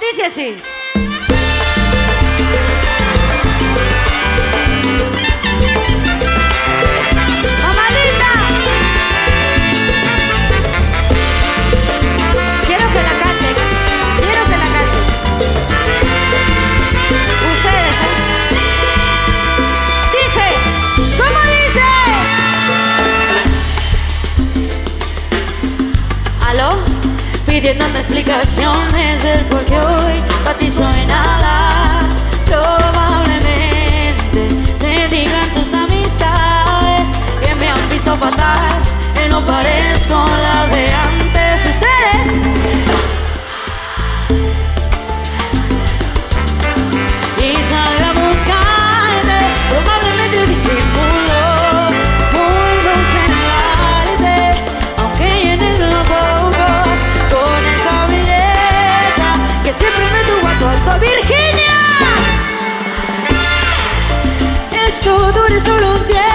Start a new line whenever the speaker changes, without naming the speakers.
Dice así. ¡Mamadita! Quiero que la canten. Quiero que la canten. Ustedes, Dice. ¿Cómo dice? ¿Aló? Pidiéndome explicaciones del por qué hoy para ti soy nada. Probablemente te digan tus amistades que me han visto fatal, que no parezco la de antes. Ustedes y salga a buscarte, probablemente disimulo por conservarte, aunque llenes los ojos con esa belleza que siempre me tuvo a tu alto. Virginia, esto dure solo un tiempo.